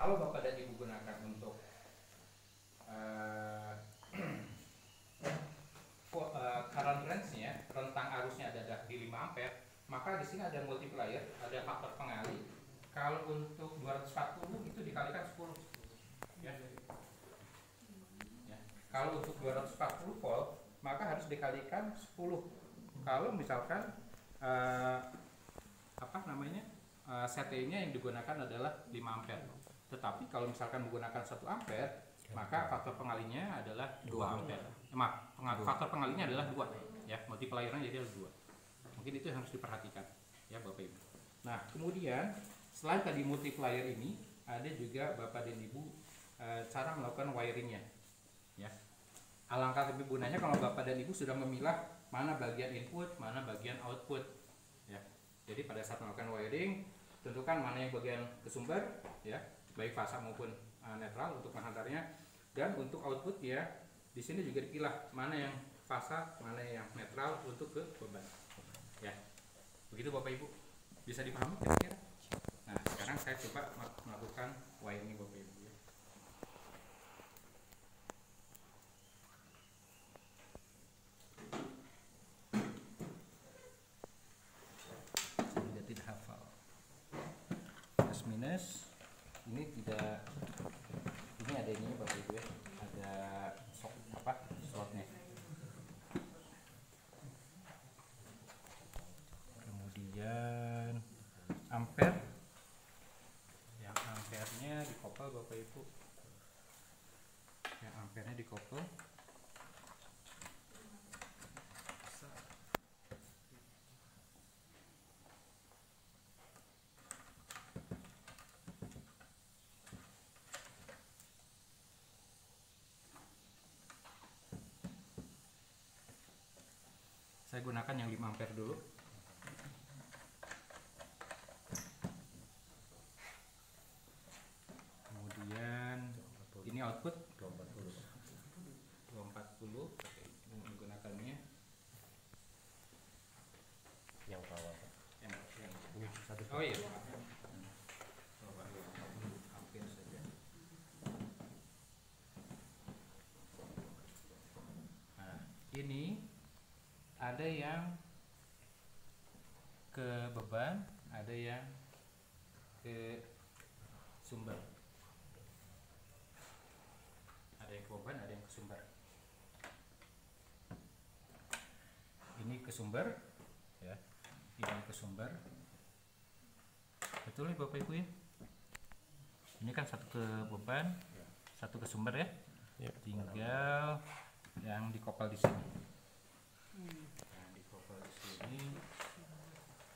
kalau Bapak dan Ibu gunakan untuk uh, current range-nya, rentang arusnya ada di 5 ampere, maka di sini ada multiplier, ada faktor pengali. Kalau untuk 240 itu dikalikan 10. Ya. Ya. Kalau untuk 240 volt, maka harus dikalikan 10. Kalau misalkan CT-nya yang digunakan adalah 5 ampere. Tetapi kalau misalkan menggunakan 1 ampere, maka faktor pengalinya adalah 2 ampere. Faktor pengalinya adalah 2, ya, multipliernya jadi adalah 2. Mungkin itu yang harus diperhatikan, ya Bapak Ibu. Nah, kemudian selain tadi multiplier ini, ada juga Bapak dan Ibu cara melakukan wiringnya, ya. Alangkah lebih gunanya kalau Bapak dan Ibu sudah memilah mana bagian input, mana bagian output, ya. Jadi pada saat melakukan wiring, tentukan mana yang bagian ke sumber, ya, baik fasa maupun netral untuk menghantarnya, dan untuk output ya di sini juga dipilah mana yang fasa, mana yang netral untuk ke beban, ya. Begitu Bapak Ibu, bisa dipahami kira-kira? Nah, sekarang saya coba melakukan wiring Bapak Ibu, ya. Saya tidak hafal plus minus ini tidak, ini ada ini Bapak Ibu, ya, ada slotnya. Kemudian ampere, yang ampernya dikoppel Bapak Ibu, yang ampernya dikoppel. Saya gunakan yang 5 ampere dulu. Kemudian ini output 240. Menggunakannya yang bawah. Yang Ini satu. oh iya. Hampir saja. Nah, ini ada yang ke beban, ada yang ke sumber. Ada yang ke beban, ada yang ke sumber. Ini ke sumber, ya. Ini ke sumber. Betul ya Bapak Ibu, ya? Ini kan satu ke beban, satu ke sumber, ya. Tinggal yang dikoppel di sini. Yang dikoppel di sini.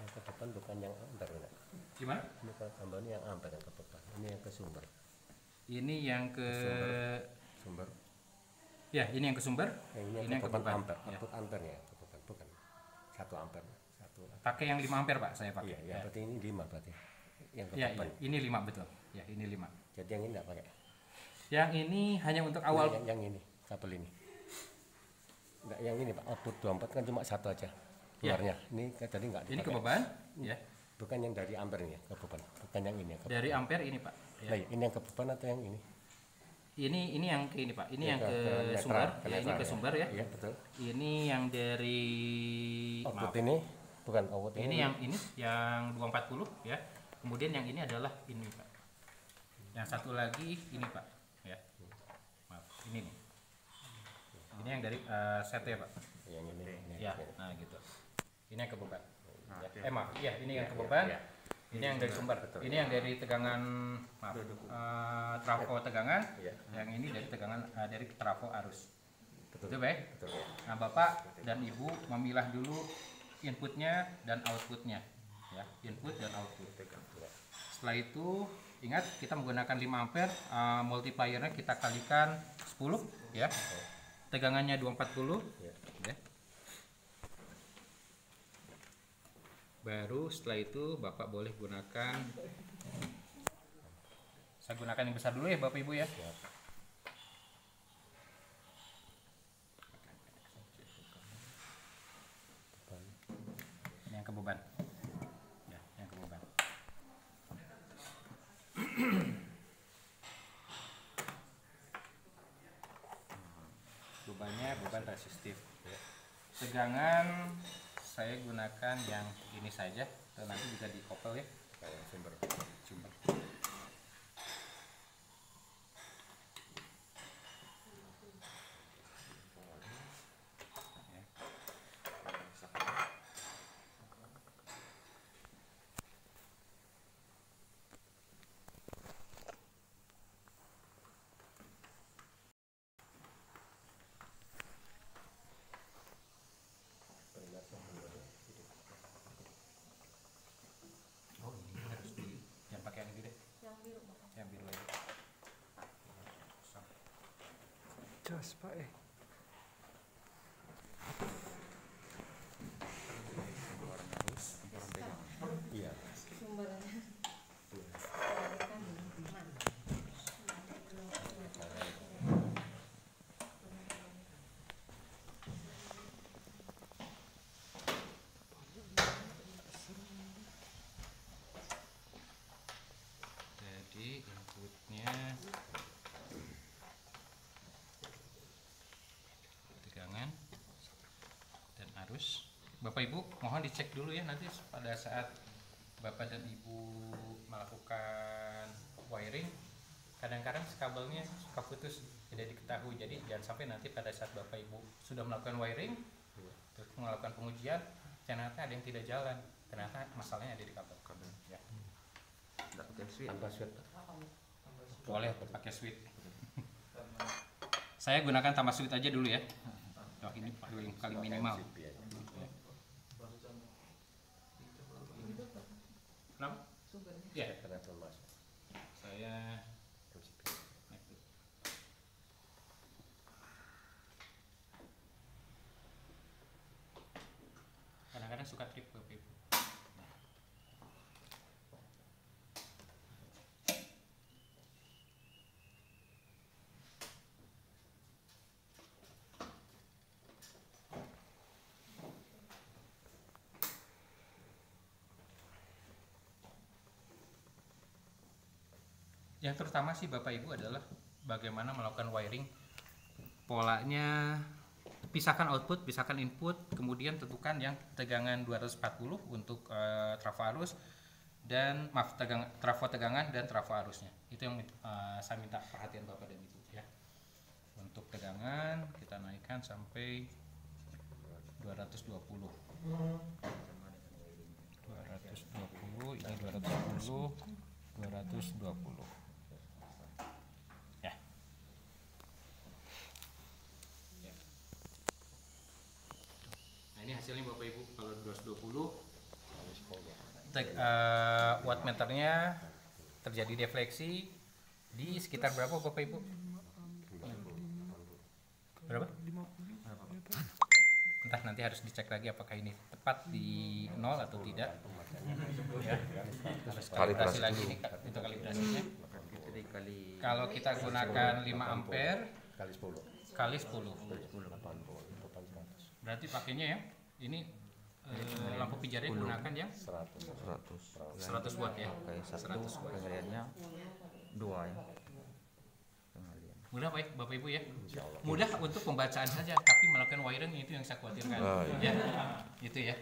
Yang ke depan bukan yang ampere, ya? Gimana? Bukan tambahan yang ampere yang ke depan. Ini yang ke sumber. Ini yang ke sumber. Ya, ini yang ke sumber. Ini yang ke beban ampere. Output ampere ya, ke beban, bukan 1 ampere. Pakai yang 5 ampere Pak, saya pakai. Iya, ya, berarti ini 5 berarti. Yang ke ya, beban. Iya, ini 5 betul. Ya, ini 5. Jadi yang ini enggak pakai. Yang ini hanya untuk awal. Yang ini, kabel ini. Enggak, yang ini Pak, output 24 kan cuma satu aja keluarnya. Ya. Ini tadi enggak dipakai. Ini ke beban, ya. Bukan yang dari ampere ya, ke beban. Bukan yang ini. Dari ampere ini Pak. Ya. Nah, ini yang ke beban atau yang ini? Ini yang ke ini Pak. Ini yang ke sumber. Ya, ini ke sumber, ya. Iya, betul. Ini yang dari output ini, bukan output ini. Ini yang 240, ya. Kemudian yang ini adalah ini Pak. Yang satu lagi ini Pak, ya. Maaf, ini nih. Ini yang dari CT Pak. Yang ini. Ya, nah gitu. Ini yang ke beban. Maaf, ya ini yang ke beban. Ya. Ini yang dari sumber. Betul. Ini yang dari tegangan, maaf, trafo tegangan. Ya. Yang ini dari tegangan dari trafo arus. Betul baik. Betul. Nah Bapak dan Ibu memilah dulu inputnya dan outputnya, ya, input dan output. Setelah itu ingat kita menggunakan 5 ampere, multipliernya kita kalikan 10, ya. Tegangannya 240, ya. Baru setelah itu Bapak boleh gunakan, saya gunakan yang besar dulu ya Bapak Ibu, ya. Ini yang ke beban, ya, yang ke beban. resistif. Tegangan saya gunakan yang ini saja, dan nanti bisa dikopel ya. Sumber. Oh ini harus di, yang pakai yang ini deh. Yang biru aja. Jos Pak Iya. Jadi inputnya tegangan dan arus. Bapak Ibu mohon dicek dulu ya nanti pada saat Bapak dan Ibu melakukan wiring, kadang-kadang kabelnya suka putus tidak diketahui. Jadi jangan sampai nanti pada saat Bapak Ibu sudah melakukan wiring terus melakukan pengujian ternyata ada yang tidak jalan, ternyata masalahnya ada di kabel. Ya. Tanpa switch. Boleh pakai switch. Saya gunakan tambah switch aja dulu ya. Oh, ini paling minimal. Ya. Kenapa? Ya. Saya kadang-kadang suka trip Bapak Ibu. Yang terutama sih Bapak Ibu adalah bagaimana melakukan wiring. Polanya pisahkan output, pisahkan input, kemudian tentukan yang tegangan 240 untuk trafo arus dan maaf trafo tegangan dan trafo arusnya. Itu yang saya minta perhatian Bapak dan Ibu ya. Untuk tegangan kita naikkan sampai 220. 220 ini 210 220. Ini hasilnya Bapak Ibu kalau 220 wattmeternya terjadi defleksi di sekitar berapa Bapak Ibu? Berapa? Entah nanti harus dicek lagi apakah ini tepat di 0 atau tidak ya. Harus kalibrasi lagi ini untuk kalibrasinya. Kalau kita gunakan 5 ampere kali 10 berarti pakainya ya ini lampu pijarnya gunakan yang 100 watt ya. Oke, 100 pengaliannya 2 ya. Mudah Bapak Ibu ya. Mudah untuk pembacaan saja, tapi melakukan wiring itu yang saya khawatirkan. Ya, itu ya.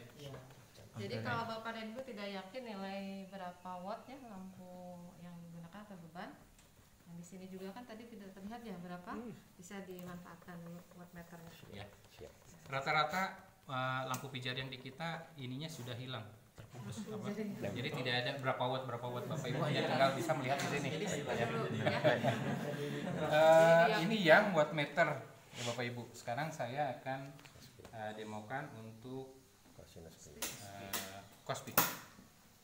Jadi kalau Bapak dan Ibu tidak yakin nilai berapa watt ya lampu yang digunakan atau beban, yang di sini juga kan tadi tidak terlihat ya berapa, bisa dimanfaatkan wattmeternya. Ya. Rata-rata lampu pijar yang di kita ininya sudah hilang, terputus. Jadi tidak ada berapa watt Bapak Ibu hanya tinggal bisa melihat di sini. Ini yang wattmeter ya Bapak Ibu. Sekarang saya akan demokan untuk cospeed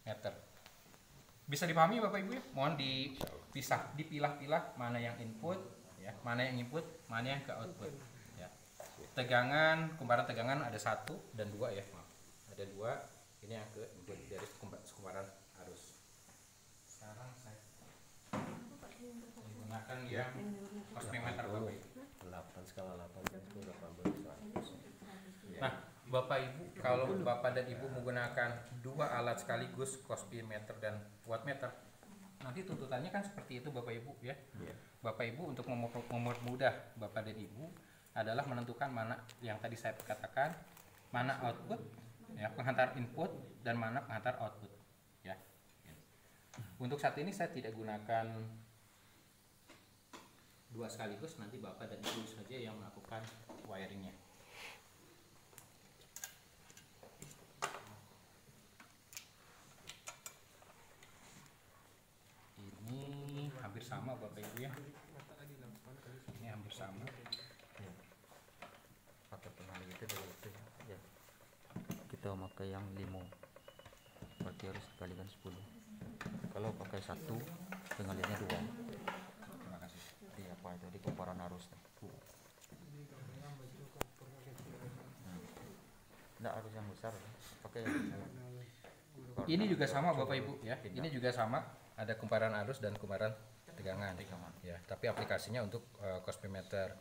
meter. Bisa dipahami Bapak Ibu ya? Mohon dipilah-pilah mana yang input, ya, mana yang input, mana yang ke output. Ya. Tegangan, kumparan tegangan ada 1 dan 2 ya, maaf. Ada 2. Ini yang ke input dari kumparan arus. Sekarang saya menggunakan yang cospeed meter Bapak Ibu. 8 skala 8 itu 18. Nah, Bapak Ibu, kalau Bapak dan Ibu menggunakan 2 alat sekaligus, cospeed-meter dan wattmeter, nanti tuntutannya kan seperti itu Bapak Ibu ya. Bapak Ibu untuk mempermudah Bapak dan Ibu adalah menentukan mana yang tadi saya katakan, mana output, ya, penghantar input dan mana penghantar output, ya. Untuk saat ini saya tidak gunakan dua sekaligus, nanti Bapak dan Ibu saja yang melakukan wiringnya. Ini hampir sama Bapak Ibu ya. Ini hampir sama. Ya. Pakai pengalih itu dari itu ya. Kita pakai yang 5, berarti harus dikalikan 10. Kalau pakai 1, pengalihannya 2. Terima kasih. Di apa itu, di kumparan arus. Enggak harus yang besar, pakai yang Ini juga sama Bapak Ibu ya. Ini juga sama, ada kumparan arus dan kumparan tegangan. Ya, tapi aplikasinya untuk cosmeter.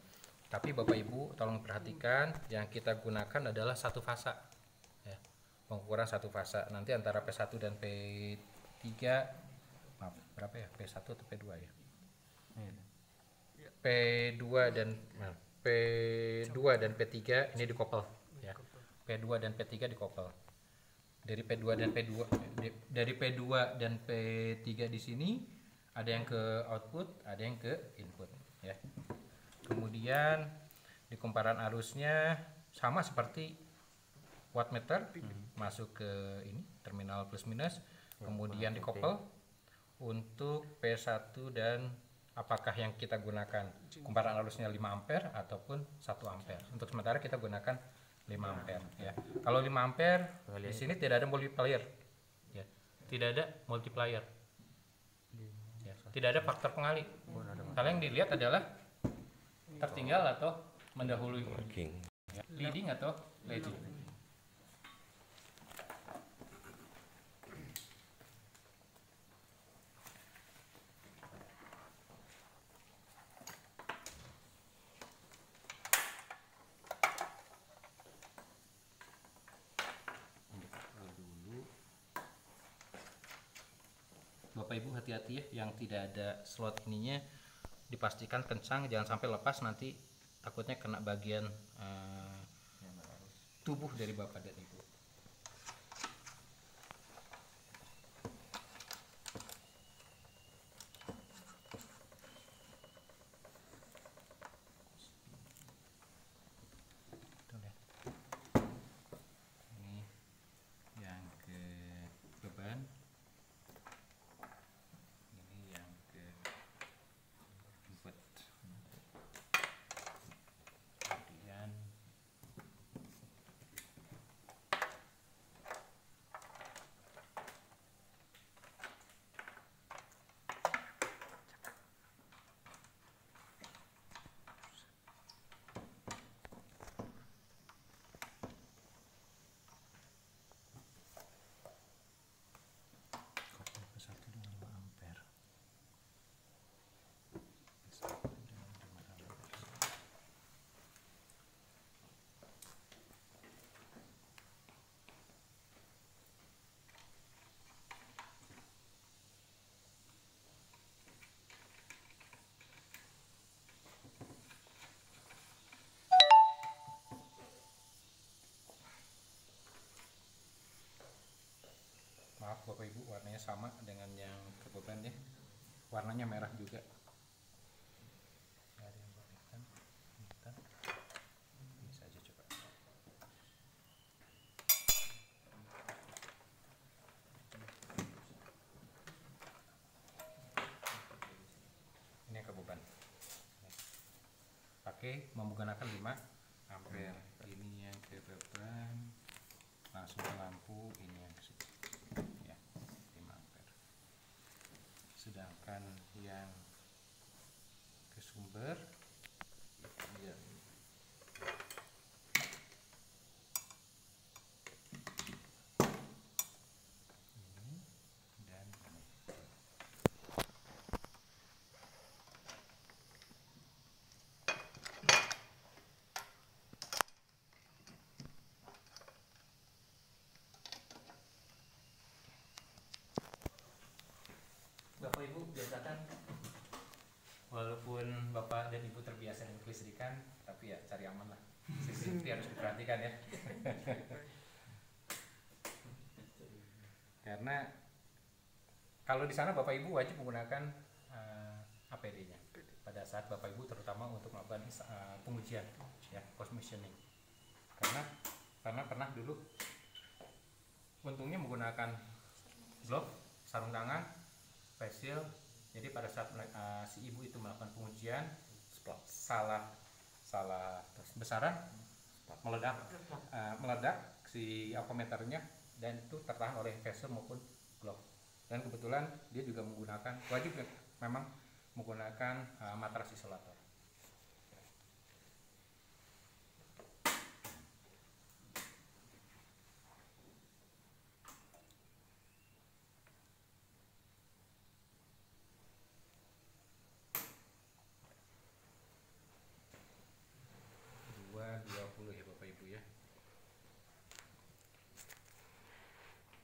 Tapi Bapak Ibu tolong perhatikan, yang kita gunakan adalah satu fasa. Ya, pengukuran satu fasa. Nanti antara P1 dan P3, maaf, berapa ya? P1 atau P2 ya? P2 dan P3 ini dikoppel ya. P2 dan P3 dikoppel. Dari P2 dan P3 di sini ada yang ke output, ada yang ke input ya. Kemudian di kumparan arusnya sama seperti wattmeter, masuk ke ini terminal plus minus, kemudian dikoppel untuk P1 dan apakah yang kita gunakan kumparan arusnya 5 ampere ataupun 1 ampere. Untuk sementara kita gunakan 5 ampere ya. Kalau 5 ampere di sini tidak ada multiplier ya. Tidak ada multiplier. Ya. Tidak ada faktor pengalih. Hal yang dilihat adalah tertinggal atau mendahului. Ya. Leading atau lagging. Bapak Ibu hati-hati ya, yang tidak ada slot ininya dipastikan kencang, jangan sampai lepas, nanti takutnya kena bagian tubuh dari Bapak dan Ibu. Ini yang ke beban. Kemudian maaf Bapak Ibu, warnanya sama dengan yang ke beban ya. Warnanya merah juga. Ada yang warna hitam. Ini saja coba. Ini yang ke beban. Pakai menggunakan 5 ampere. Ini yang ke beban. Langsung ke lampu, ini yang ke situ. Ya, 5 ampere. Sedangkan yang ke sumber ya, ini dan ini. Bapak Ibu biasakan, walaupun Bapak dan ibu terbiasa dengan kelistrikan, tapi ya cari aman lah. Safety harus diperhatikan ya. Karena kalau di sana Bapak Ibu wajib menggunakan APD-nya pada saat Bapak Ibu terutama untuk melakukan pengujian ya, commissioning. Karena pernah dulu untungnya menggunakan glove, sarung tangan, face shield. Jadi pada saat si ibu itu melakukan pengujian salah besaran meledak si alkometernya, dan itu tertahan oleh face shield maupun glove. Dan kebetulan dia juga menggunakan, wajib memang menggunakan matras isolator. Ya Bapak Ibu ya.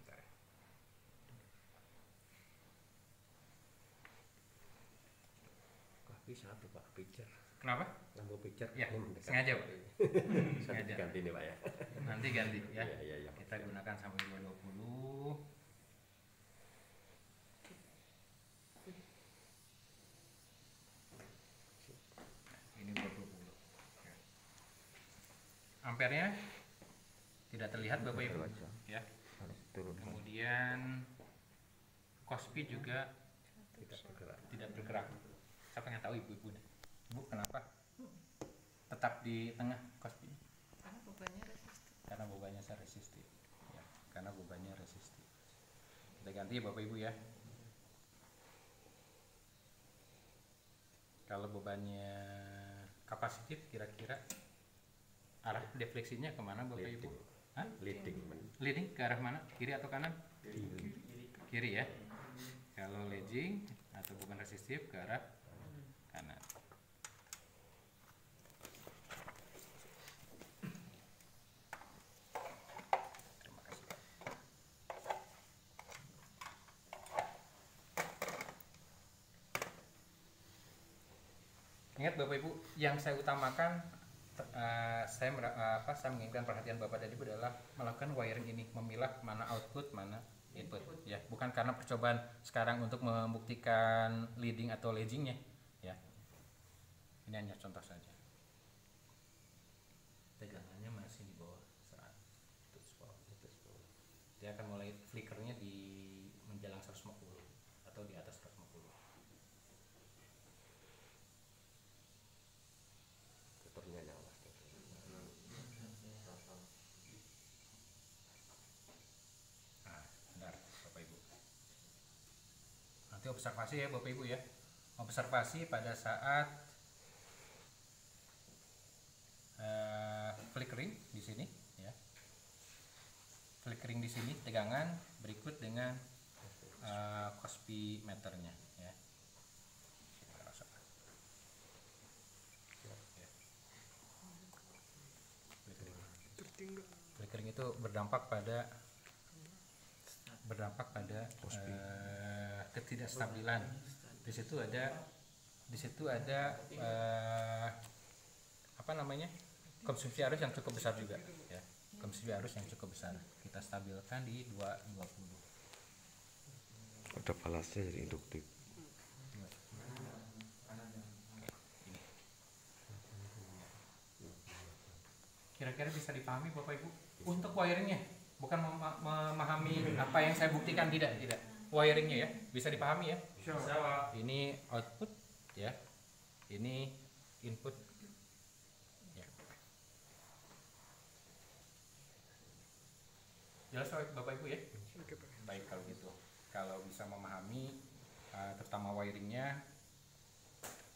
Bentar ya. Kopi satu Pak, picture. Kenapa? Lampu picture. Ya, ini mendekat. sengaja Pak. Sengaja ganti nih Pak ya. Nanti ganti ya. Iya. Kita gunakan sampai 220. Ini 220. Ampernya tidak terlihat Bapak Ibu Aja. ya. Harus turun. Kemudian Cosby juga Tidak bergerak. tidak bergerak. Saya pengen tahu ibu-ibu nih. Ibu kenapa tetap di tengah Cosby? Karena bebannya resistif. Karena bebannya saya resistif ya, karena bebannya resistif. Kita ganti ya Bapak Ibu ya. Kalau bebannya kapasitif, kira-kira arah defleksinya kemana Bapak Ibu? Hah? Leading ke arah mana? Kiri atau kanan? Kiri ya. Kalau leading atau beban resistif ke arah kanan. Terima kasih Pak. Ingat Bapak Ibu, yang saya utamakan saya menginginkan perhatian Bapak dan Ibu adalah melakukan wiring ini, memilah mana output, mana input ya, bukan karena percobaan sekarang untuk membuktikan leading atau laggingnya ya. Ini hanya contoh saja. Tegangannya masih di bawah 100 volt. Dia akan mulai flickernya di menjelang 150 atau di atas 150. Motornya nyala. Nah, benar Bapak Ibu. Nanti observasi ya Bapak Ibu ya. Observasi pada saat flickering di sini ya. Flickering di sini tegangan berikut dengan Cosby meternya ya. Kita rasakan. Ya. Tertinggal. Flickering itu berdampak pada ketidakstabilan. Di situ ada apa namanya, konsumsi arus yang cukup besar juga ya. Konsumsi arus yang cukup besar kita stabilkan di 220. Ada balasnya jadi induktif. Kira-kira bisa dipahami Bapak Ibu untuk wiringnya, bukan memahami apa yang saya buktikan, tidak wiringnya ya, bisa dipahami ya. Ini output ya, ini input ya. Jelas Bapak Ibu ya. Oke, Pak. Baik kalau gitu, kalau bisa memahami terutama wiringnya,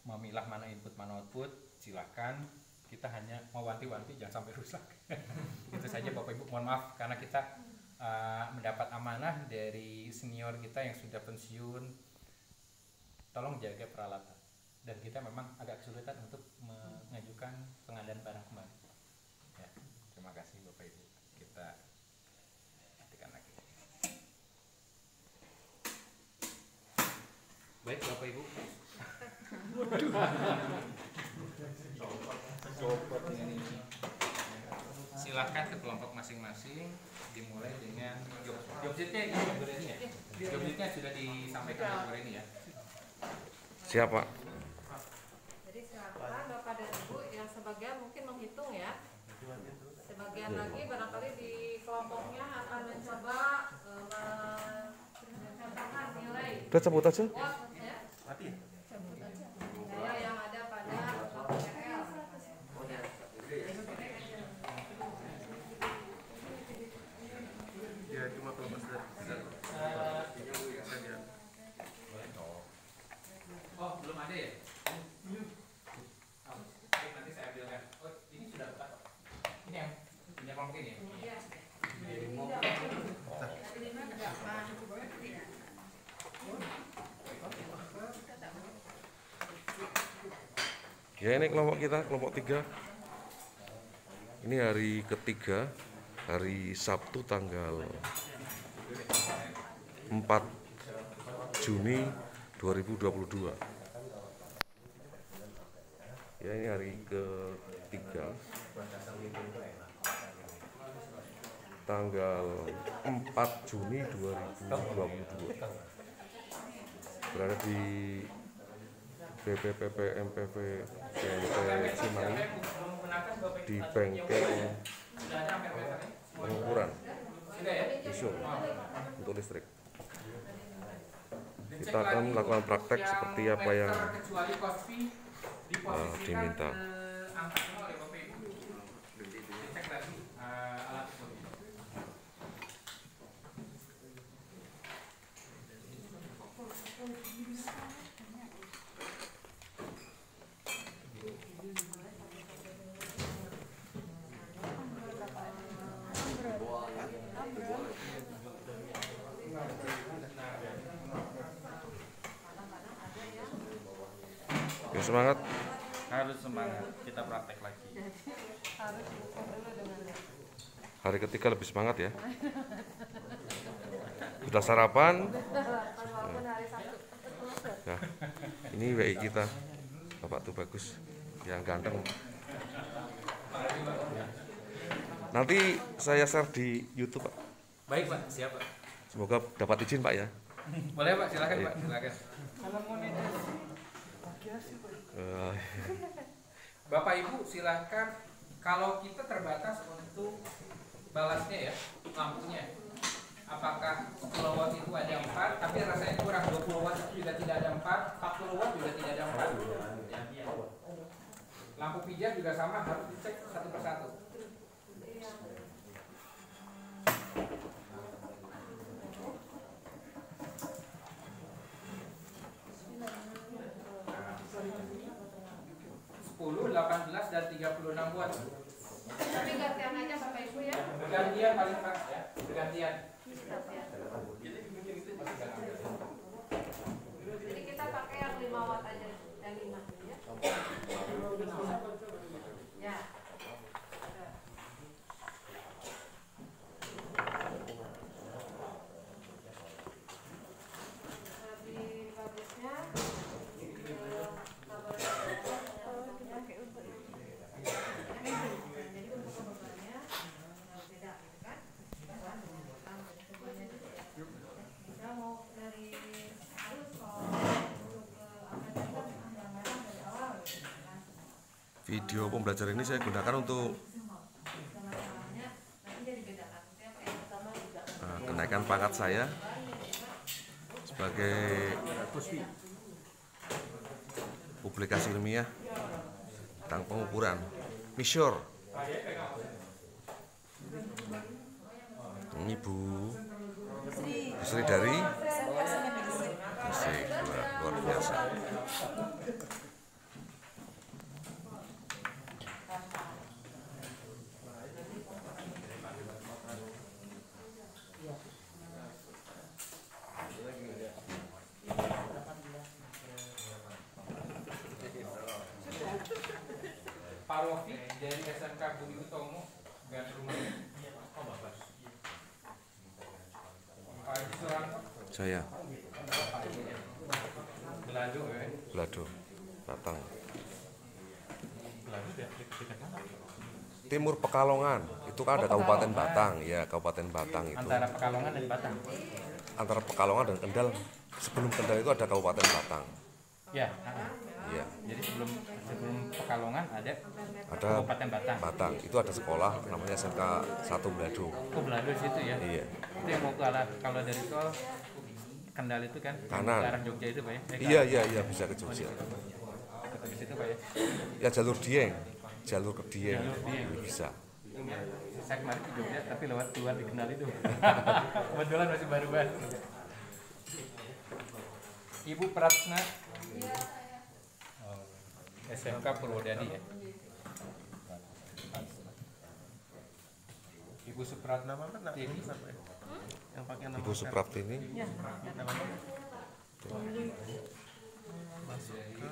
memilah mana input mana output, silakan. Kita hanya mau wanti-wanti jangan sampai rusak. Itu saja Bapak Ibu, mohon maaf karena kita mendapat amanah dari senior kita yang sudah pensiun. Tolong jaga peralatan, dan kita memang agak kesulitan untuk mengajukan pengadaan barang kembali ya. Terima kasih Bapak Ibu, kita hentikan lagi. Baik Bapak Ibu. silahkan ke kelompok masing-masing, dimulai dengan job sheet-nya ini Bu Reni ya. Job sheet-nya sudah disampaikan oleh Bu Reni ya. Siapa? Jadi silakan Bapak dan Ibu yang sebagian mungkin menghitung ya. Sebagian lagi barangkali di kelompoknya akan mencoba mencontohkan nilai Udah cabut aja. watt ya. Nilai yang ada pada PL. Ya cuma kalau pas Oh, belum ada ya? Oh, oke, nanti saya ambilkan. Oh, ini sudah buka. Ini yang punya kelompok ini ya? Iya. Ya ini kelompok kita, kelompok 3. Ini hari ketiga, hari Sabtu tanggal 4 Juni 2022. Ya ini hari ketiga, tanggal 4 Juni 2022. Berada di BPPP MPV CNT Cimahi di bengkel pengukuran visum untuk listrik. Kita akan melakukan praktek seperti apa yang diminta. Ya, semangat. Harus semangat, kita praktek lagi. Harus diukur dulu dengan Hari ketiga lebih semangat ya. Sudah sarapan. walaupun hari Sabtu. Nah, ini WI kita. Bapak tuh bagus, yang ganteng. Nanti saya share di YouTube, Pak. Baik Pak, siap Pak. Semoga dapat izin, Pak ya. Boleh Pak, silakan Pak, silakan. Bapak Ibu silakan, kalau kita terbatas untuk balasnya ya, lampunya. Apakah 10 watt itu ada 4, tapi rasanya kurang 20 watt itu juga tidak ada 4, 40 watt juga tidak ada 4. Lampu pijar juga sama, harus dicek satu persatu. Sepuluh, 18 dan 36 watt. Tapi gantian aja Bapak Ibu ya. Bergantian paling pas ya, bergantian. Jadi kita pakai yang 5 watt aja, yang 5 ya. Ya. Lebih bagusnya jadi untuk bebannya beda gitu kan. Kita mau dari halus kalau untuk apa gambaran dari awal gitu kan. Video pembelajaran ini saya gunakan untuk Masalahnya nanti dia dibedakan. Yang pertama juga kenaikan pangkat saya sebagai publikasi ilmiah tentang pengukuran Misur. Ini Bu Sri dari Gresik, luar biasa. Pak Rofi dari SMK Budi Utomo dan rumahnya. Oh bagus. Pak Haji Suranto. Saya Belado ya. Belado Batang. Belado ya. Timur Pekalongan. Itu kan ada Kabupaten Batang, ya Kabupaten Batang itu. Antara Pekalongan dan Batang. Antara Pekalongan dan Kendal. Sebelum Kendal itu ada Kabupaten Batang. Ya. Ya, Jadi sebelum Pekalongan ada ada Kabupaten Batang. Batang. Itu ada sekolah namanya SMK 1 Belado. Oh, Belado situ ya. Iya. Itu yang mau ke arah, kalau dari tol Kendal itu kan Kanan. ke arah Jogja itu Pak ya. Iya, bisa ke Jogja. Ke situ Pak ya. Ya jalur Dieng, jalur ke Dieng. Jalur Dieng. Bisa. Saya kemarin ke Jogja tapi lewat keluar di Kendal itu. Kebetulan masih baru-baru. Ibu Pratna. Oh, SMK Purwodadi ya. Ibu Supratna Nama apa? Nak Ini. siapa ya? Yang pakai nama Ibu Supraptini. masuk ke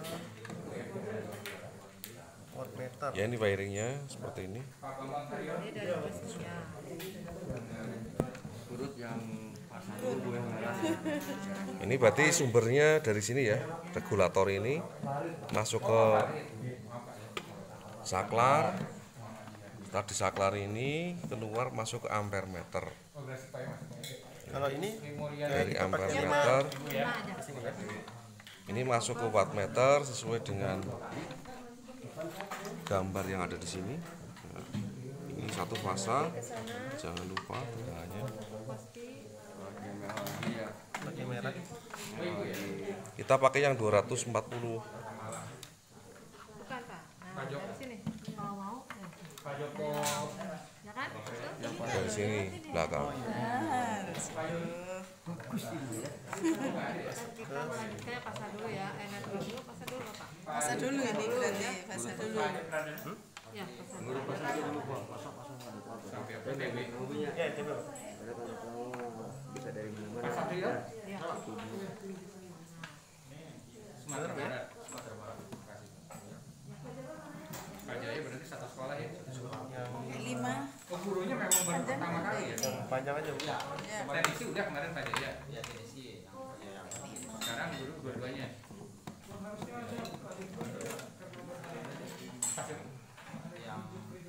watt meter. Ya ini wiringnya seperti ini. Ini dari mesinnya. Ini berarti sumbernya dari sini ya. Regulator ini masuk ke saklar. Setelah di saklar ini keluar masuk ke ampere meter. Kalau ini Dari ampere meter ini masuk ke watt meter sesuai dengan gambar yang ada di sini. Nah, ini satu fasa, jangan lupa tegangannya. pakai merek. Kita pakai yang 240. Bukan Pak. Nah, dari sini. Kalau mau, ya. Pak Joko. Ya kan? Itu. Dari sini belakang. Kita melanjutkannya pasar dulu ya. Netral dulu, pasar dulu Bapak. Fase dulu ini berarti fase dulu. Ya, pasar dulu. Sampai PTB. Ya, itu Bro. Pasar dia. Ya. Sumatera Barat. Sumatera Barat. Bekasi. Pak Jaya berarti satu sekolah ya. Yang 5. Oh, gurunya memang baru pertama kali ya. panjang aja, Bu. Ya. Teknisi udah kemarin Pak Jaya. Sekarang guru dua-duanya.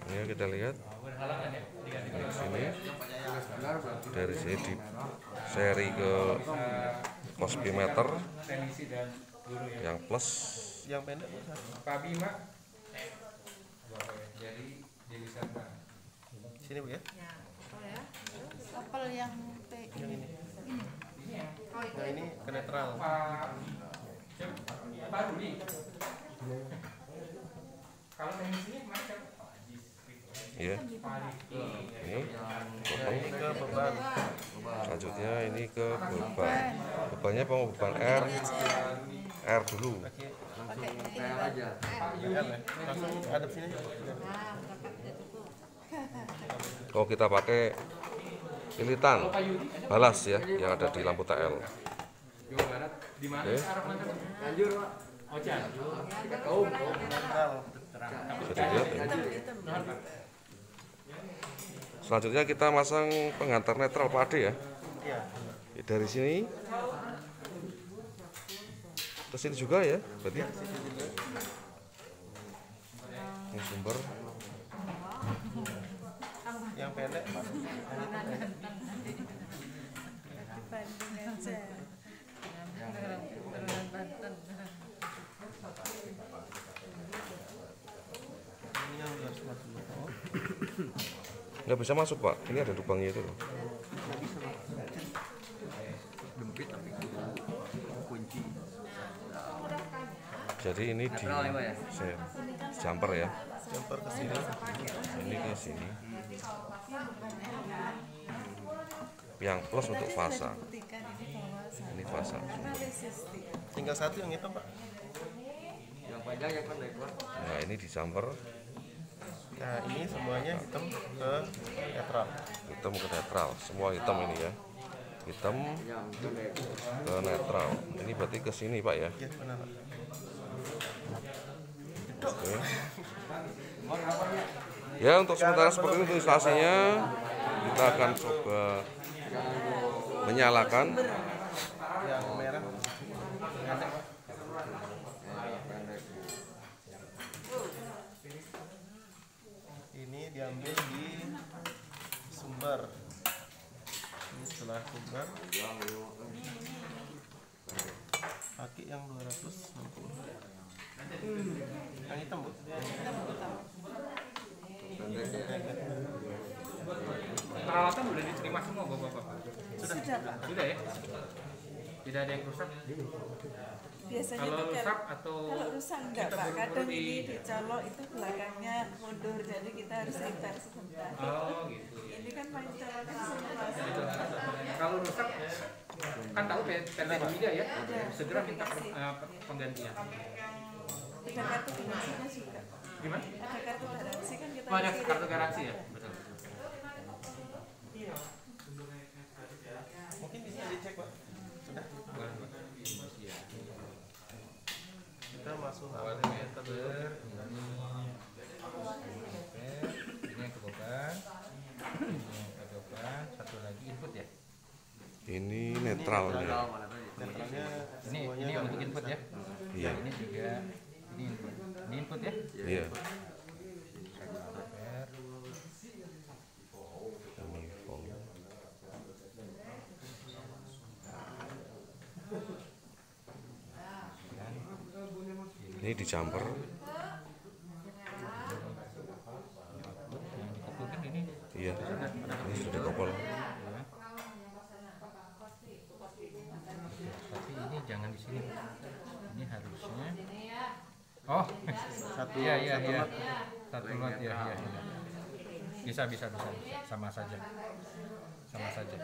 Ini kita lihat Berhalangan ya. dari sini. Dari sini di seri ke kospimeter Teknisi dan guru ya. yang plus. Yang pendek Bu, satu. Pak Bima. Jadi Dewi Sarma. Sini Bu ya. Ya. Oh ya. Apel yang P Yang ini. Oh, itu. Nah, ini ke netral. Pak Pak Rudi. Kalau teknisinya kemarin siapa? Pak Ajis. Ya, Pak Rifki. ini Nah, ini ke beban. selanjutnya ini ke beban. Bebannya mau beban R dulu. pakai ini aja. Ya, langsung hadap sini aja. Bu. Nah, berapa tidak cukup. Kalau kita pakai lilitan balas ya yang ada di lampu TL. Jawa Barat. Di mana? Oke. Arah mana? Cianjur, Pak. Oh, Cianjur. Netral. Bisa dilihat ya. Selanjutnya kita masang penghantar netral Pak Ade ya. Iya. Dari sini ke sini juga ya, berarti. Ini sumber. Yang pendek Pak. Banding aja. Turunan Banten. Ini yang 240. Nggak bisa masuk Pak, ini ada lubangnya itu loh. Jadi ini di jumper ya, Jumper ke sini. ini ke sini. Yang plus untuk fasa, Buktikan ini bahwa saya ini fasa. resistif. Tinggal satu yang hitam Pak. Nah ini di jumper, Nah, ini semuanya hitam ke netral. hitam ke netral, semua hitam ini ya, hitam ke netral. Ini berarti ke sini Pak ya. Ya, benar Pak. Oke. Ya untuk sementara seperti itu instalasinya. Kita akan coba menyalakan. Yang merah. Pendek. Ini dia hitam Bu. Peralatan udah diterima semua bapak-bapak. Sudah Pak. Sudah ya? Tidak ada yang rusak? Biasanya Kalau tuh rusak atau kalau rusak enggak kita Pak, buru-buru kadang di- ini dicolok itu belakangnya mundur, jadi kita harus repair sebentar. Oh gitu ya. Ini kan main colokan semua. Kalau rusak kan tahu PT Lumida ya, segera minta penggantian. Ada kartu garansinya juga. Gimana? Ada kartu garansi kan kita Oh, ada kirim. kartu garansi ya? Betul. Mungkin bisa dicek Pak. Sudah. Boleh, Pak. Kita masuk Awal meter ini yang kebeban, ini yang kebeban, satu lagi input ya. Ini netralnya. netralnya Ini semuanya yang udah untuk input ya. Iya. Ini juga ini input. Ini input ya. Iya. 1 ampere. Ini volt. Ini di jumper. Yang dikoppelkan ini Iya. Ini sudah dikoppel. ya. Tapi ini jangan di sini. Ini harusnya. Oh, satu iya iya satu iya. lot. Satu lot ya, iya iya. Bisa bisa bisa, sama saja. Sama saja.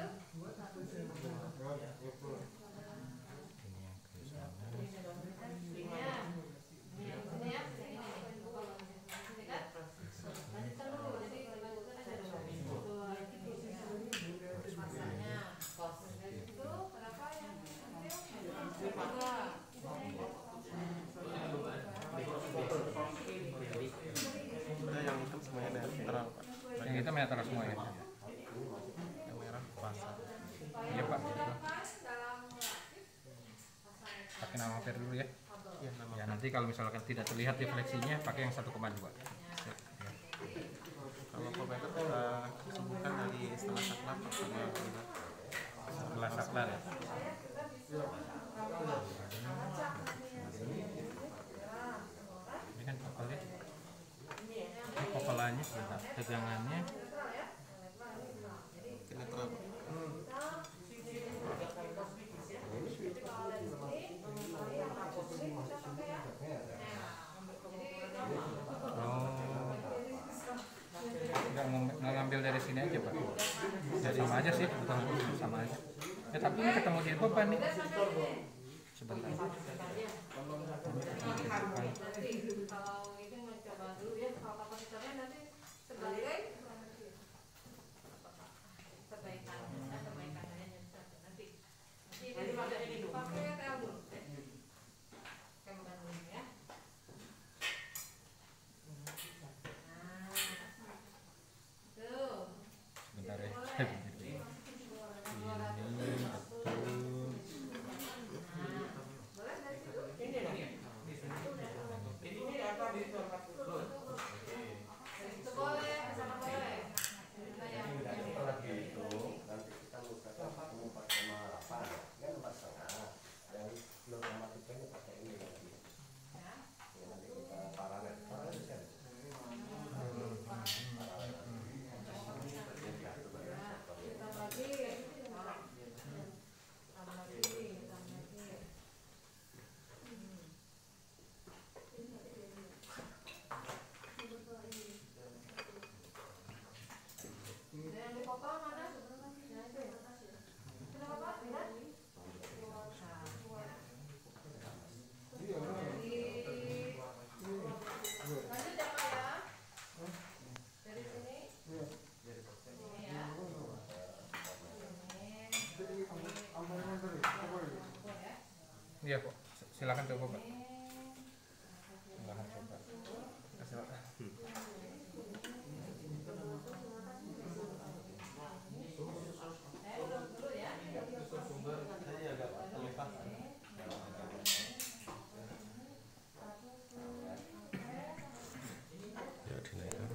Ini yang ke sana. Udah yang hitam semuanya netral Pak. Yang itu meter semua ya. Yang merah pasang. Iya Pak. Pakai nama ampere dulu ya. Iya nama. Ya nanti kalau misalkan tidak terlihat refleksinya pakai yang 1,2. Kalau voltmeter kita sambungkan dari setengah saklar sama gimana? Setelah saklar ya. Ini kan kopelnya. Ini kopelannya sebentar. Tegangannya Ke netral Pak. nggak ngambil dari sini aja Pak. Ya sama aja sih, betul sama aja. Ya tapi ini ketemu di beban nih. Sebentar. Sebentar ya. Iya kok, silakan coba Pak. Silakan coba. Ya dinaikkan.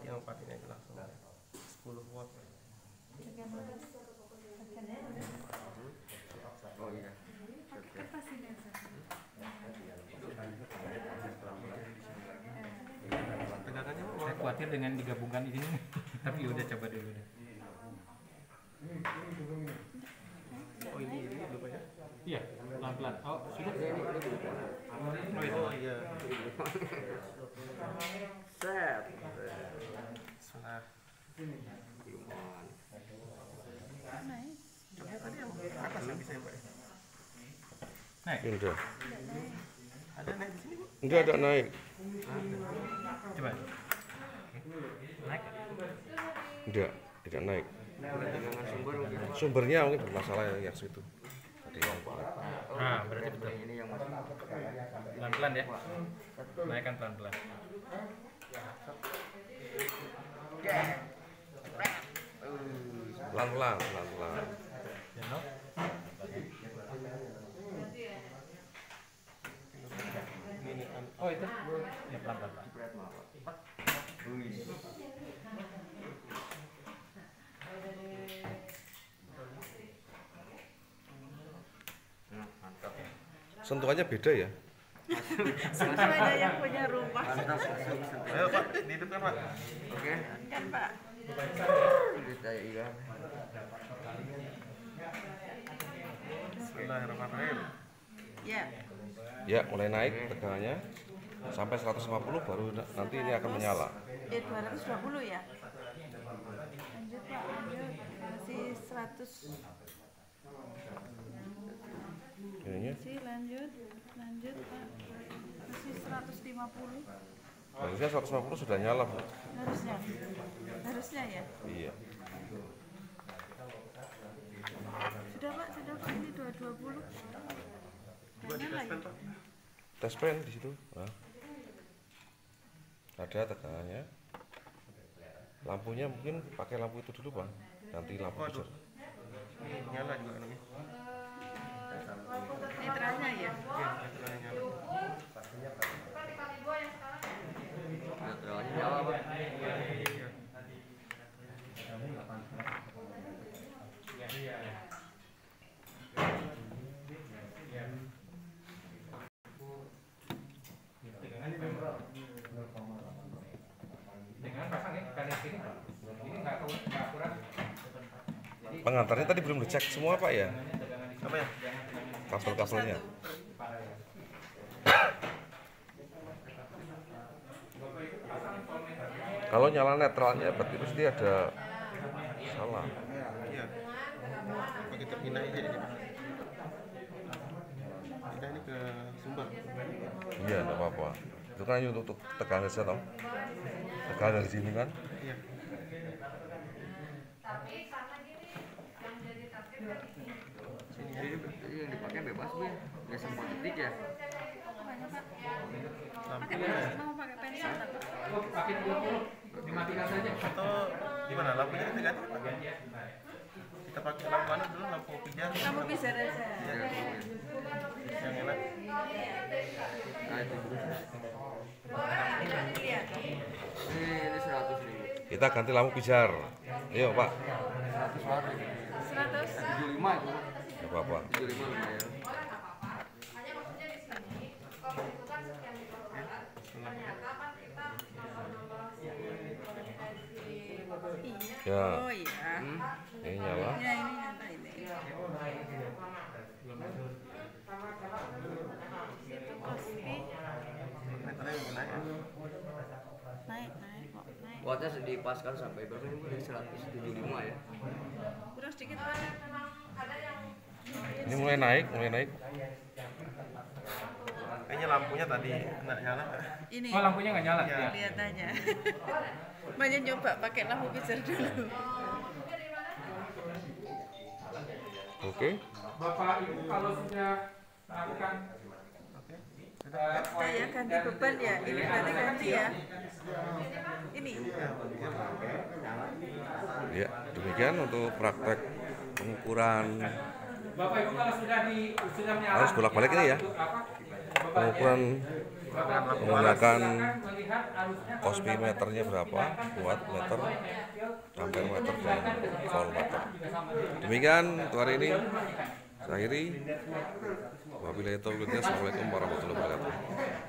yang pakainya aja langsung 10 watt. Bagian atas. Bagian atas. Oh iya. Kertas ini aja. Tegangannya Saya khawatir dengan digabungkan ini. Tapi udah coba dulu deh. oh ini lupa ya. Iya, pelan-pelan. Oh, sudah. Oh itu iya. Set. Salah. Naik. Coba tadi yang atas yang bisa ya Pak. Naik. Enggak. Ada naik di sini Bu. Enggak ada naik. Coba. Naik. Enggak, tidak naik. Tegangan sumber mungkin. Sumbernya mungkin bermasalah yang situ. Tadi yang Nah, berarti betul. Ini yang masih. Pelan-pelan ya. Naikkan pelan-pelan. pelan-pelan, pelan-pelan. Oh itu? Ya pelan-pelan Pak. Mantap. Sentuhannya beda ya. Semuanya yang punya rumah. Mantap. Masuk. Ayo Pak, dihidupkan Pak. Oke. Kan Pak. Kita ikan. Bismillahirrahmanirrahim. Ya. Ya, mulai naik tegangannya sampai 150 baru nanti ini akan menyala. 220 ya. Lanjut Pak, lanjut. Masih 100. Ininya Masih lanjut. Lanjut Pak. Masih 150. harusnya 150 sudah nyala, Bu. Harusnya. Harusnya ya. Iya. Sudah Pak, ini 220. Coba di Nyala ya? tespen Pak. Tes pen di situ. Nah. Ada tegangannya. Lampunya mungkin pakai lampu itu dulu, Bang. Nanti lampu Waduh. hijau. Ini nyala juga ini. Netralnya ya. Iya, netralnya nyala. Netralnya nyala, Pak. Dengan pasang ya, kanan sini. Ini nggak akurat. Pengantarnya tadi belum dicek semua, Pak ya? Apa ya? Kabel-kabelnya. Kalau nyala netralnya berarti pasti ada salah. Iya. Pakai terpindah aja ini. Kita ini ke sumber. Iya, enggak apa-apa. Itu kan hanya untuk tekanan saja, toh. Tekanan dari sini kan. Iya. Jadi yang dipakai bebas, Bu. Ya semua titik ya. Pakai pensel, mau pakai pensel apa? Pakai 20. Dimatikan saja. Atau gimana? Lampunya kita ganti Pak. Kita pakai lampu mana dulu? Lampu pijar. Kamu bisa aja. Yang enak. Nah, itu. Lihat. Ini 100.000. Kita ganti lampu pijar. Ayo, Pak. 100 watt. 100. 75 itu. Enggak apa-apa. 75 lumayan. Ya, Oh iya. ini nyala. Ya ini nyata ini. Itu pasti Netralnya yang naik ya. naik kok naik. Wattnya dipaskan sampai berapa ini? 175 ya. Kurang sedikit Pak. Ini mulai naik, Kayaknya lampunya tadi nggak nyala. Ini. Oh lampunya nggak nyala. Iya. Ya. Lihat aja. Banyak nyoba pakai lampu pijar dulu. Oke. Bapak Ibu kalau sudah melakukan Kita ya ganti beban ya. Ini berarti ganti ya. Ini. Ya, demikian untuk praktek pengukuran. Bapak Ibu kalau sudah menyala Harus bolak-balik ini ya. apa? pengukuran menggunakan cosmimeternya berapa, watt meter, ampere meter, dan voltmeter. Demikian untuk hari ini. Saya akhiri. Wabillahi taufiq. Assalamualaikum warahmatullahi wabarakatuh.